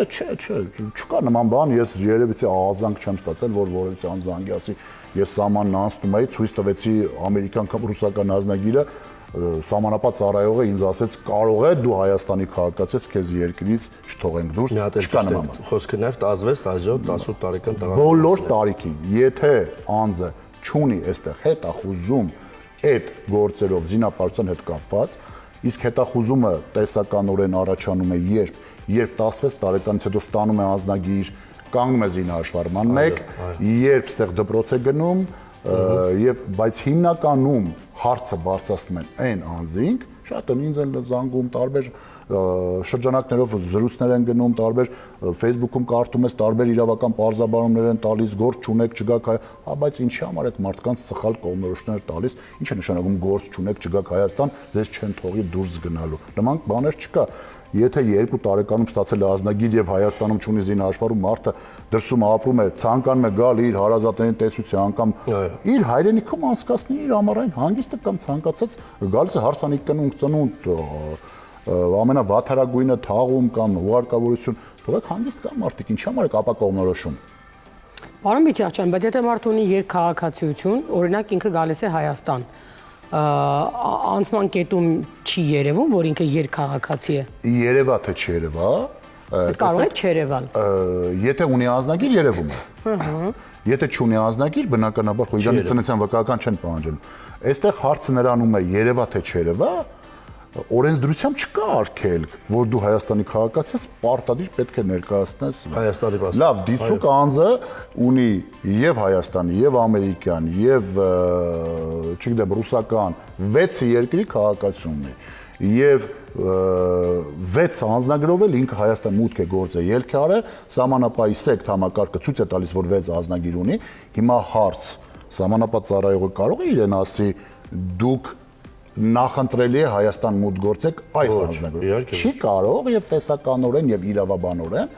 չկա նման բան, ես երևի ազանգ չեմ ստացել, որ որևիցե անձանգի ասի, ես սահմանն անցնում էի, ցույց տվեցի ամերիկյան կամ ռուսական ազնագիրը, սահմանապատ ծառայողը ինձ ասեց, կարող է դու Հայաստանի քաղաքացի ես, քեզ երկրից չթողենք դուրս, չկա նման բան։ Խոսքը նաև 16, 17, 18 տարեկան տղաներ։ Բոլոր տարիքին, եթե անձը չունի այստեղ հետախուզում այդ գործերով զինապարտության հետ կապված, իսկ հետախուզումը տեսականորեն առաջանում է երբ 16 տարեկանից հետո ստանում է անձնագիր, կանգնում է զինահաշվառման մեկ, երբ ստեղ դպրոց է գնում, բայց հիմնականում հարցը բարձրացնում են այն անձինք, շատ են ինձ են զանգում տարբեր շրջանակներով զրույցներ են գնում, տարբեր Facebook-ում կարդում ես, տարբեր իրավական պարզաբանումներ են տալիս, գործ չունեք, չգաք, բայց ինչի համար եք մարդկանց սխալ կողմնորոշումներ տալիս, ինչ է նշանակում գործ չունեք, չգաք Հայաստան, ձեզ չեն թողի դուրս գնալու։ Նման բաներ չկա։ Եթե 2 տարեկանում ստացել է ազնագիր եւ Հայաստանում չունի զինահաշվառում, մարդը դրսում ապրում է, ցանկանում է գալ իր հարազատներին տեսության կամ իր հայրենիքում անցկացնի իր ամառային հանգիստը կամ ցանկացած գալիս է հարսանիք կնունք ծնունդ ամենավաթարագույնը թաղում կամ ուղարկավորություն, թողեք հանգիստ կան մարդիկ, ինչի համար է ապակողմնորոշում։ Պարոն Միչյաչյան, բայց եթե մարդը ունի երկքաղաքացիություն, օրինակ ինքը գալիս է Հայաստան, անցման կետում չի երևում, որ ինքը երկքաղաքացի է։ Երևա թե չերևա, կարող է չերևալ։ Եթե ունի անձնագիր, երևում է։ Եթե չունի անձնագիր, բնականաբար Խոյգյանի ծննդյան վկայական չեն պահանջում։ Այստեղ հարցը նրանում է երևա թե չերևա, օրենսդրությամբ չկա արգելք, որ դու Հայաստանի քաղաքացի ես, պարտադիր պետք է ներկայացնես Հայաստանի պասպորտ։ Լավ, դիցուկ անձը ունի եւ Հայաստանի, եւ ամերիկյան, եւ չգիտեմ, ռուսական 6 երկրի քաղաքացիություն ունի։ Եվ 6 անձնագրով էլ ինքը Հայաստան մուտք է գործել, ելք է արել, սահմանապահի սեկտ համակարգը ցույց է տալիս, որ 6 անձնագիր ունի։ Հիմա հարց, սահմանապատ ծառայողը կարող է իրեն ասի, դուք նախընտրելի է Հայաստան մուտք գործեք այս անձնագրով։ Չի կարող եւ տեսականորեն եւ իրավաբանորեն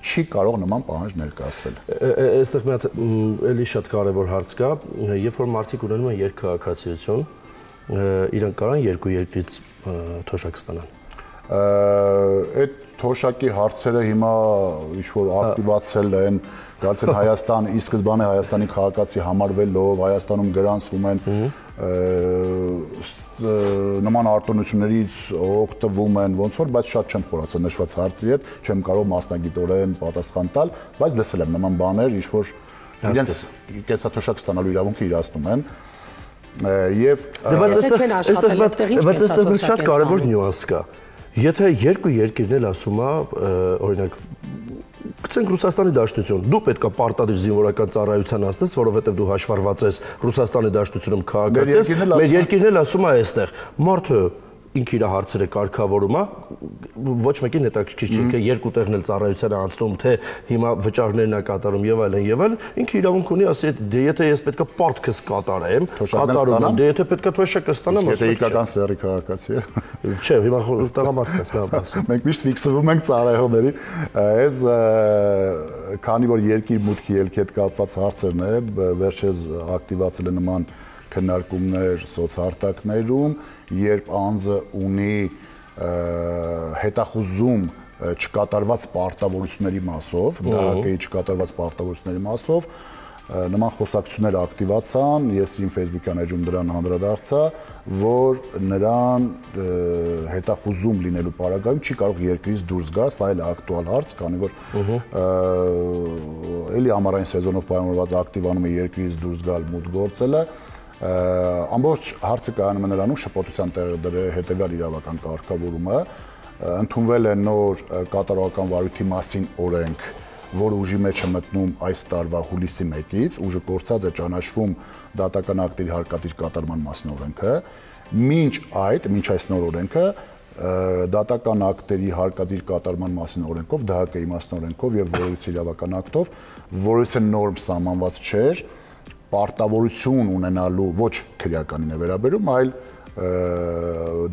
չի կարող նման պահանջ ներկայացնել։ Այստեղ մի հատ էլի շատ կարևոր հարց կա, երբ որ մարդիկ ունենում են երկքաղաքացիություն, իրանք կարան երկու երկրից թոշակ ստանան։ Այդ թոշակի հարցերը հիմա ինչ որ ակտիվացել են, գալիս են Հայաստան, ի սկզբանե Հայաստանի քաղաքացի համարվելով, Հայաստանում գրանցվում են նման արտոնություններից օգտվում են ոնց որ, բայց շատ չեմ խորացել նշված հարցի հետ, չեմ կարող մասնագիտորեն պատասխան տալ, բայց լսել եմ նման բաներ, ինչ որ իրենց կեսաթոշակ ստանալու իրավունքը իրացնում են։ Եվ բայց այստեղ շատ կարևոր նյուանս կա։ Եթե երկու երկիրն էլ ասում է, օրինակ, գցենք Ռուսաստանի Դաշնություն, դու պետք է պարտադիր զինվորական ծառայության անցնես, որովհետև դու հաշվառված ես Ռուսաստանի Դաշնությունում քաղաքացի ես, մեր երկիրն էլ ասում է այստեղ, մարդը ինքը իր հարցերը կարգավորում է, ոչ մեկին հետաքրքիր չի, ինքը երկու տեղն էլ ծառայության է անցնում, թե հիմա վճարներն է կատարում եւ այլն, ինքը իրավունք ունի ասի, դե եթե ես պետքա պարտքս կատարեմ, կատարում եմ, դե եթե պետքա թոշակը ստանամ, եթե իգական սերի քաղաքացի է։ Չէ, հիմա տղամարդն է ասում։ Մենք միշտ ֆիքսվում ենք ծառայողների, այս քանի որ երկիր մուտքի ելքի հետ կապված հարցերն է, վերջերս ակտիվացել է նման քննարկումներ սոցհարտակներում, երբ անձը ունի հետախուզում չկատարված պարտավորությունների մասով, դահակեի չկատարված պարտավորությունների մասով, նման խոսակցություններ ակտիվացան, ես իմ Facebook-յան էջում դրան անդրադարձա, որ նրան հետախուզում լինելու պարագայում չի կարող երկրից դուրս գա, սա էլ է ակտուալ հարց, քանի որ էլի ամառային սեզոնով պայմանավորված ակտիվանում է երկրից դուրս գալ մուտք գործելը, ամբողջ հարցը կայանում է նրանում շփոթության հետևյալ իրավական կարգավորումը, ընդունվել է նոր կատարողական վարույթի մասին օրենք, որը ուժի մեջ է մտնում այս տարվա հուլիսի 1-ից, ուժը կորցած է ճանաչվում դատական ակտերի հարկադիր կատարման մասին օրենքը, մինչ այս նոր օրենքը դատական ակտերի հարկադիր կատարման մասին օրենքով, ԴՀԿ-ի մասին օրենքով եւ որևիցե իրավական ակտով, որևիցե նորմ սահմանված չէր պարտավորություն ունենալու ոչ քրեականին է վերաբերում, այլ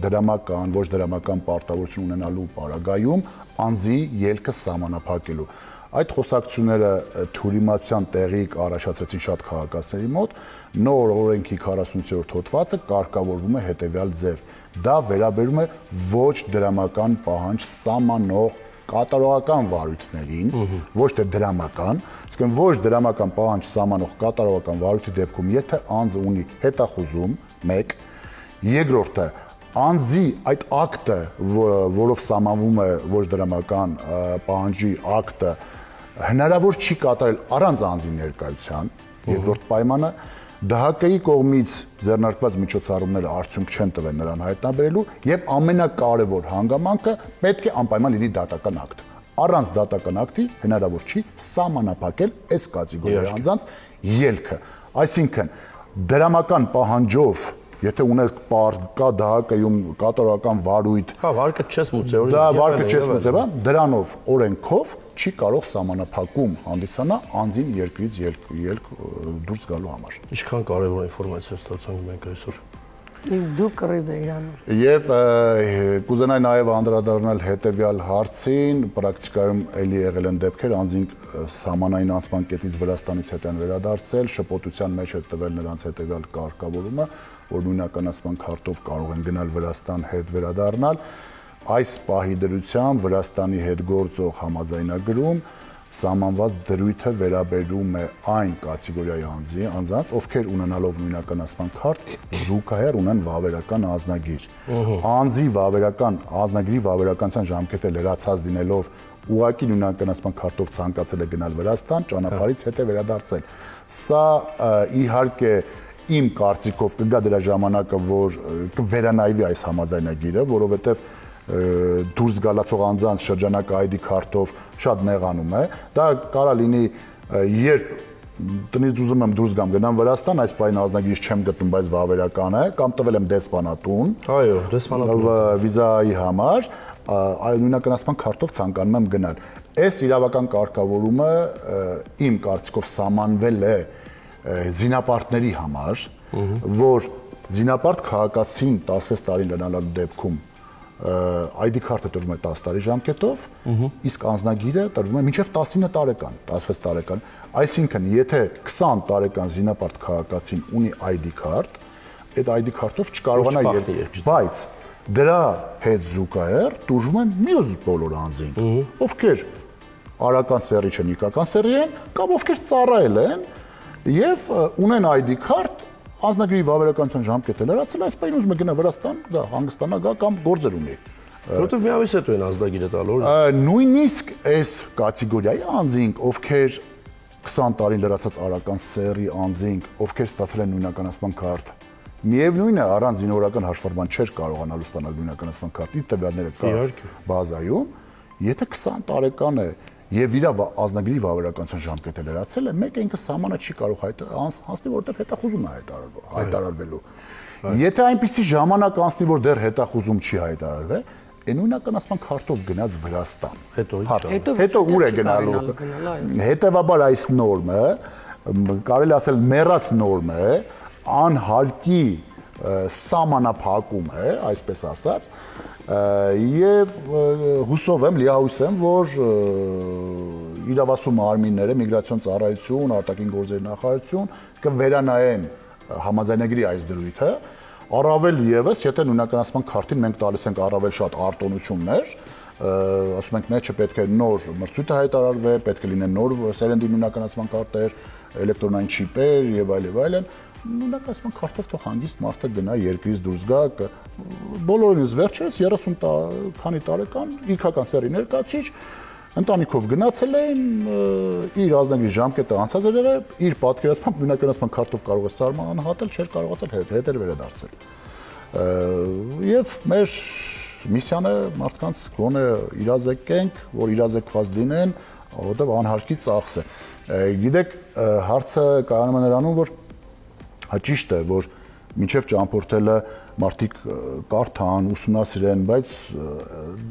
դրամական, ոչ դրամական պարտավորություն ունենալու պարագայում անձի ելքը սահմանափակելու։ Այդ խոսակցությունները թյուրիմացիան տեղիք առաջացրեցին շատ քաղաքացիների մոտ, նոր օրենքի 48-րդ հոդվածը կարգավորվում է հետևյալ ձև. դա վերաբերում է ոչ դրամական պահանջ սահմանող կատարողական վարույթներին, ոչ թե դրամական, իսկ ոչ դրամական պահանջ սահմանող կատարողական վարույթի դեպքում, եթե անձը ունի հետախուզում, 1, երկրորդը անձի այդ ակտը, որով սահմանվում է ոչ դրամական պահանջի ակտը, հնարավոր չի կատարել առանց անձի ներկայության, երկրորդ պայմանը, ԴՀԿ-ի կողմից ձեռնարկված միջոցառումները արդյունք չեն տվել նրան հայտնաբերելու եւ ամենակարևոր հանգամանքը պետք է անպայման լինի դատական ակտ։ Առանց դատական ակտի հնարավոր չի սահմանափակել այս կատեգորիայի անձանց ելքը։ Այսինքն դրամական պահանջով եթե ունես կա ԴՀԿ-ում կատարողական վարույթ, վարկը չես մուծել, դա վարկը չես մուծել, դրանով օրենքով չի կարող սահմանափակում հանդիսանա անձին երկրից ելք դուրս գալու համար։ Ինչքան կարևոր ինֆորմացիա ստացանք մենք այսօր։ Իսկ դու կռիվ է Իրանուր։ Եվ կուզենայի նաև անդրադառնալ հետևյալ հարցին, պրակտիկայում էլի եղել են դեպքեր, անձինք սահմանային անցման կետից Վրաստանից հետ են վերադարձել, շփոթության մեջ է տվել նրանց հետևյալ կարգավորումը, որ նույնականացման քարտով կարող են գնալ Վրաստան հետ վերադառնալ։ Այս պահի դրությամբ Վրաստանի հետ գործող համաձայնագրում սահմանված դրույթը վերաբերում է այն կատեգորիայի անձանց, ովքեր ունենալով նույնականացման քարտ զուգահեռ ունեն վավերական անձնագիր։ Անձի անձնագրի վավերականության ժամկետը լրացած լինելով ուղղակի նույնականացման քարտով ցանկացել է գնալ Վրաստան, ճանապարհից հետ է վերադարձել։ Սա իհարկե իմ կարծիքով կգա դրա ժամանակը, որ կվերանայվի այս համաձայնագիրը, որովհետև դուրս գալացող անձանց շրջանակը ID քարտով շատ նեղանում է։ Դա կարա լինի, երբ տնից ուզում եմ դուրս գամ գնամ Վրաստան, այս պահին անձնագիրս չեմ գտնում, բայց վավերական է, կամ տվել եմ դեսպանատուն։ Այո, դեսպանատուն վիզայի համար, նույնականացման քարտով ցանկանում եմ գնալ։ Այս իրավական կարգավորումը իմ կարծիքով սահմանվել է զինապարտների համար, որ զինապարտ քաղաքացին 16 տարի լրանալու դեպքում ID քարտը տրվում է 10 տարի ժամկետով, իսկ անձնագիրը տրվում է մինչև 19 տարեկան, 16 տարեկան։ Այսինքն, եթե 20 տարեկան զինապարտ քաղաքացին ունի ID քարտ, այդ ID քարտով չկարողանա բայց դրա հետ զուգահեռ տուժվում են մյուս բոլոր անձինք, ովքեր արական սեռի չեն, իգական սեռի են, կամ ովքեր ծառայել են եւ ունեն ID քարտ, անձնագրի վավերականության ժամկետը լրացել, այս պահին ուզում է գնա Վրաստան, գա հանգստանա, գա կամ գործեր ունի։ Որովհետև մի ամիս հետո են անձնագիրը տալու։ Նույնիսկ այս կատեգորիայի անձինք, ովքեր 20 տարի լրացած արական սեռի անձինք, ովքեր ստացել են նույնականացման քարտ, միևնույն է առանց զինվորական հաշվառման չէր կարողանալու ստանալ նույնականացման քարտի տվյալները կա բազայում, եթե 20 տարեկան է եւ իր ազնագրի վավերականության ժամկետը լրացել է, մեկը ինքը սահմանը չի կարող անցնել, որովհետեւ հետախուզում է հայտարարվելու։ Եթե այնպիսի ժամանակ անցնի, որ դեռ հետախուզում չի հայտարարվել, նույնականացման քարտով գնաց Վրաստան։ Հետո ուր է գնալու։ Հետևաբար այս նորմը, կարելի ասել մեռած նորմ է, անհարկի սահմանափակում է, այսպես ասած, եւ հուսով եմ, լիահույս եմ, որ իրավասու մարմինները, միգրացիոն ծառայություն, արտաքին գործերի նախարարություն կվերանայեն համաձայնագրի այս դրույթը, առավել եւս, եթե նույնականացման քարտին մենք տալիս ենք առավել շատ արտոնություններ, ասում ենք մեջը պետք է նոր մրցույթը հայտարարվի, պետք է լինեն նոր սերնդի նույնականացման քարտեր, էլեկտրոնային չիպեր եւ այլն, նույնականացման քարտով թող հանգիստ մարդը գնա երկրից դուրս գա, բոլորինս վերջերս 30 քանի տարեկան իգական սեռի ներկայացիչ ընտանիքով գնացել են, իր ազնագրի ժամկետը անցած էր եղել, իր պատկերացմամբ նույնականացման քարտով կարող է սահմանահատել, չէր կարողացել հետ վերադարձել։ Եվ մեր միսիան է մարդկանց գոնե իրազեկենք, որ իրազեկված լինեն, որովհետև անհարկի ծախս է։ Գիտեք, հարցը կայանում է նրանում, որ ճիշտ է, որ մինչև ճամփորդելը մարդիկ կարդան, ուսումնասիրեն, բայց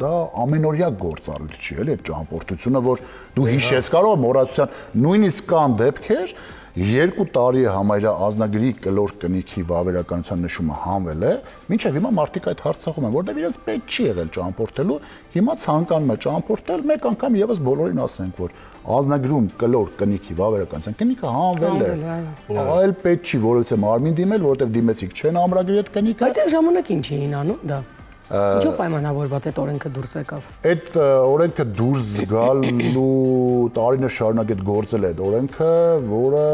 դա ամենօրյա գործառույթ չի, էլի այդ ճամփորդությունը, որ դու հիշես, կարող մոռացության, նույնիսկ կան դեպքեր, 2 տարի է համարյա ազնագրի կլոր կնիքի վավերականության նշումը հանվել է, մինչև հիմա մարդիկ այդ հարցախում են, որտեղ իրենց պետք չի եղել ճամփորդելու, հիմա ցանկանում է ճամփորդել, մեկ անգամ եւս բոլորին ասենք, որ ազնագրում կլոր կնիքի վավերականության կնիքը հանվել է, այլ պետք չի որովհետեւ մարմին դիմել, որովհետեւ դիմեցիք չեն ամրագրի այդ կնիքը։ Բայց այն ժամանակ ինչ էին անում դա։ Ինչու պայմանավորված այդ օրենքը դուրս եկավ։ Այդ օրենքը դուրս գալու տարիներ շարունակ այդ գործել է այդ օրենքը, որը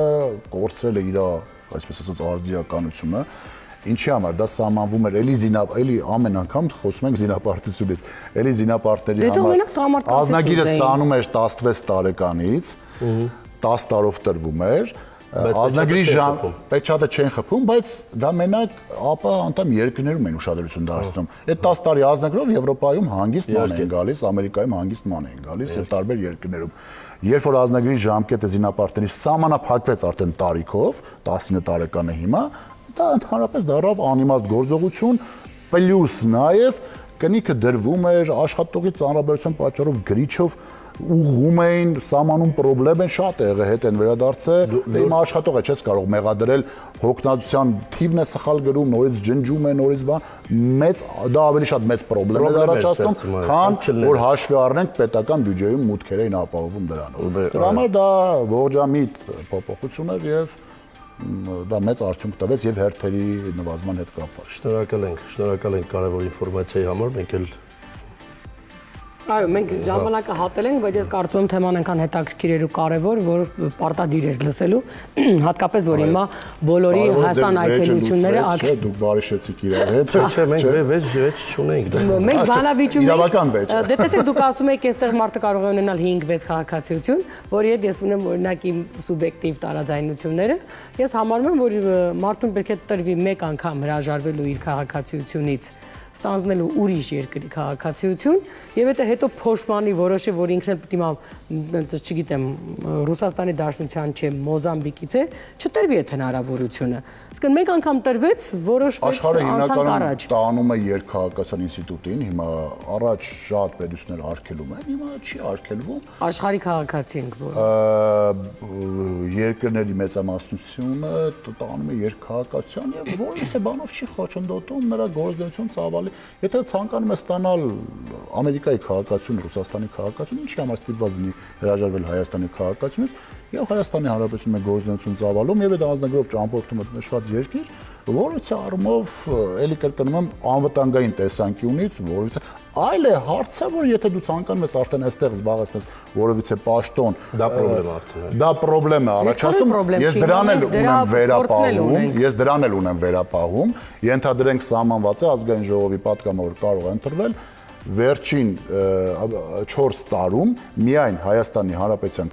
կորցրել է իր, այսպես ասած, արդիականությունը, ինչի համար դա սահմանվում էր էլի ամեն անգամ խոսում ենք զինապարտությունից, էլի զինապարտների համար ազնագիրը ստանում էր 16 տարեկանից, 10 տարով տրվում էր, ազնագրի պետչատը չեն խփում, բայց դա մենակ ԱՊԱ անդամ երկրներում են ուշադրություն դարձնում։ Այդ 10 տարի ազնագրով Եվրոպայում հանգիստ ման են գալիս, Ամերիկայում հանգիստ ման են գալիս եւ տարբեր երկրներում։ Երբ որ ազնագրի ժամկետը զինապարտների սահմանափակվեց արդեն տարիքով, 19 տարեկան է հիմա, դա ընդհանրապես դառավ անիմաստ գործողություն, պլյուս նաեւ կնիքը դրվում էր աշխատողի ծանրաբերության պատճառով գրիչով ուղղում էին, սահմանում խնդրեմ են շատ եղել, հետ են վերադարձել, դե իմ աշխատող է, չես կարող մեղադրել, հոգնածության թիվն է սխալ գրում, նորից ջնջում է, նորից մեծ, դա ավելի շատ մեծ խնդրեմ է առաջացնում, քան որ հաշվի առնենք պետական բյուջեում մուտքեր էին ապահովում դրանով։ Դրա համար դա ողջամիտ փոփոխություն էր եւ դա մեծ արդյունք տվեց եւ հերթերի նվազման հետ կապված։ Շնորհակալ ենք կարևոր ինֆորմացիայի համար, մենք էլ Այո, մենք ժամանակը հատել ենք, բայց ես կարծում եմ թեման այնքան հետաքրքիր էր ու կարևոր, որ պարտադիր էր լսելու, հատկապես որ հիմա բոլորի Հայաստան այցելությունները դուք բարիշեցիք իրար հետ։ Չէ, մենք վեճ չունենք։ Մենք բանավիճում իրավական վեճ։ Դե տեսեք, դուք ասում եք, այստեղ մարդը կարող է ունենալ 5-6 քաղաքացիություն, որ ես ունեմ օրինակ իմ սուբյեկտիվ տարաձայնությունները, ես համարում եմ, որ մարդուն պետք է տրվի մեկ անգամ հրաժարվելու իր քաղաքացիությունից ստանձնելու ուրիշ երկրի քաղաքացիություն եւ հետո փոշմանի որոշի, որ ինքն էլ պետք է, չգիտեմ, Ռուսաստանի Դաշնության չէ, Մոզամբիկից է, չտրվի այդ հնարավորությունը։ Իսկ մեկ անգամ տրվեց, որոշվեց անցանք առաջ։ Տանում է երկքաղաքացիական ինստիտուտին, հիմա առաջ շատ պետություններ արգելում են, հիմա չի արգելվում։ Աշխարհի քաղաքացի ենք որ։ Երկրների մեծամասնությունը տանում է երկքաղաքացիան եւ որևէ բանով չի խոչընդոտում նրա գործունեություն ծավալի։ Եթե ցանկանում է ստանալ Ամերիկայի քաղաքացիություն, Ռուսաստանի քաղաքացիություն, ինչի համար ստիպված լինի հրաժարվել Հայաստանի քաղաքացիությունից եւ Հայաստանի Հանրապետությունում է գործունեություն ծավալում եւ այդ ազնագրով ճամփորդում է նշված երկիր, որից առումով էլի կրկնում եմ անվտանգային տեսանկյունից, որից այլ է հարցը, որ եթե դու ցանկանում ես արդեն այստեղ զբաղեցնես որևիցե պաշտոն, դա խնդրեմ է առաջացնում, ես դրան էլ ունեմ վերապահում, ենթադրենք սահմանված է ազգային ժողովի պատգամավոր կարող է ընտրվել վերջին 4 տարում միայն Հայաստանի Հանրապետության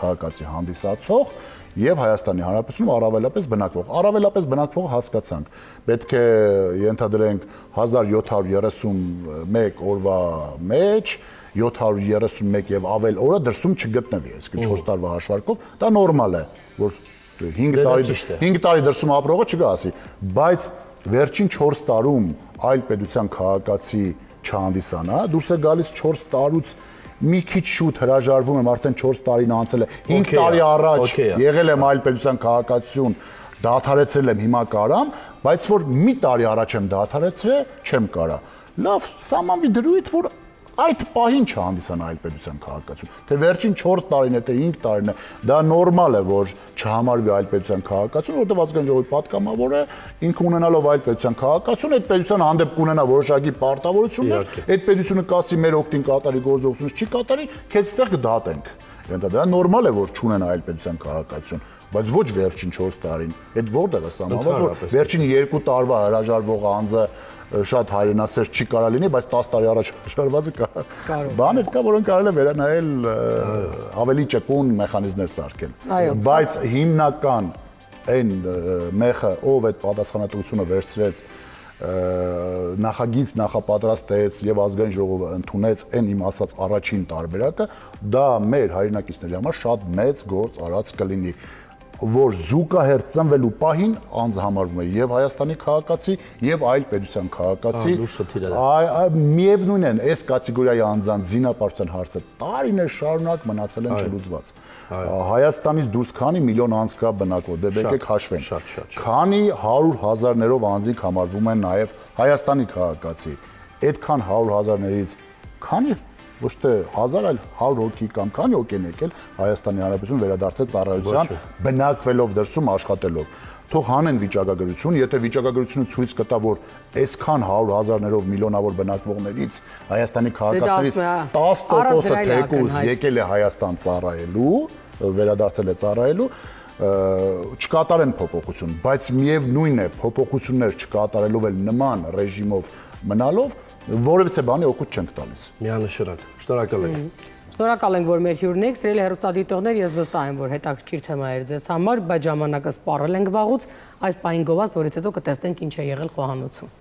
քաղաքացի հանդիսացող եւ Հայաստանի Հանրապետությունում առավելապես բնակվող։ Առավելապես բնակվող հասկացանք։ Պետք է ենթադրենք 1731 օրվա մեջ 731 եւ ավել օրը դրսում չգտնվի, այսինքն 4 տարվա հաշվարկով, դա նորմալ է, որ 5 տարի դրսում ապրողը չգասի, բայց վերջին 4 տարում այլ պետության քաղաքացի չհանդիսանա, դուրս է գալիս 4 տարուց մի քիչ շուտ հրաժարվում եմ, արդեն 4 տարին անցել է, 5 տարի առաջ եղել եմ այլ պետության քաղաքացիություն, դադարեցրել եմ, հիմա կարամ, բայց որ մի տարի առաջ եմ դադարեցրել, չեմ կարա։ Լավ, սահմանվի դրույթ, որ այդ պահին չհանդիսանա այլ պետության քաղաքացիություն։ Թե վերջին 4 տարին է, թե 5 տարին է, դա նորմալ է, որ չհամարվի այլ պետության քաղաքացիություն, որտեղ ազգային ժողովի պատգամավոր է, ինքը ունենալով այլ պետության քաղաքացիություն, այդ պետության հանդեպ կունենա որոշակի պարտավորություններ, այդ պետությունը կասի մեր օգտին կատարի գործողությունից չի կատարի, քեզ այդտեղ կդատենք։ Դա նորմալ է, որ չունենա այլ պետության քաղաքացիություն, բայց ոչ վերջին 4 տարին։ Այդ որտեղ է սահմանված, որ վերջին 2 տարվա հրաժարվող անձը շատ հայրենասեր չի կարա լինի, բայց 10 տարի առաջ հրաժարվածը կարող։ Բաներ կա, որոնք կարելի է վերանայել ավելի ճկուն մեխանիզմներ սարքել։ Բայց հիմնական այն մեխը, ով այդ պատասխանատվությունը վերցրեց, նախագիծ նախապատրաստեց եւ ազգային ժողովը ընդունեց այն իմ ասած առաջին տարբերակը, դա մեր հայրենակիցների համար շատ մեծ գործ արած կլինի։ որ զուգահեռ ծնվելու պահին անձը համարվում է եւ Հայաստանի քաղաքացի եւ այլ պետության քաղաքացի։ Միևնույն են, այս կատեգորիայի անձանց զինապարտության հարցը տարիներ շարունակ մնացել են չլուծված։ Հայաստանից դուրս քանի միլիոն անձ կա բնակվող, դե եկեք հաշվենք։ Քանի 100,000-ներով անձիկ համարվում են նաեւ Հայաստանի քաղաքացի։ Այդքան 100,000-ներից քանի ոչ թե 1000, այլ 100 հոգի կամ քանի հոգի են եկել Հայաստանի Հանրապետություն վերադարձել ծառայության, բնակվելով դրսում աշխատելով։ Թող հանեն վիճակագրություն, եթե վիճակագրությունը ցույց կտա, որ այսքան 100,000-ներով միլիոնավոր բնակվողներից Հայաստանի քաղաքացիներից 10%-ը թեկուզ եկել է Հայաստան ծառայելու, վերադարձել է ծառայելու, չկատարեն փոփոխություն, բայց միևնույն է, փոփոխություններ չկատարելով էլ նման ռեժիմով մնալով որևիցե բանի օգուտ չենք տալիս։ Միանշանակ։ Շնորհակալ ենք։ Շնորհակալ ենք, որ մեր հյուրն եք, սիրելի հեռուստադիտողներ, ես վստահ եմ, որ հետաքրքիր թեմա էր ձեզ համար, բայց ժամանակը սպառել ենք վաղուց, այս պահին գովազդ, որից հետո կտեսնենք ինչ է եղել խոհանոցում։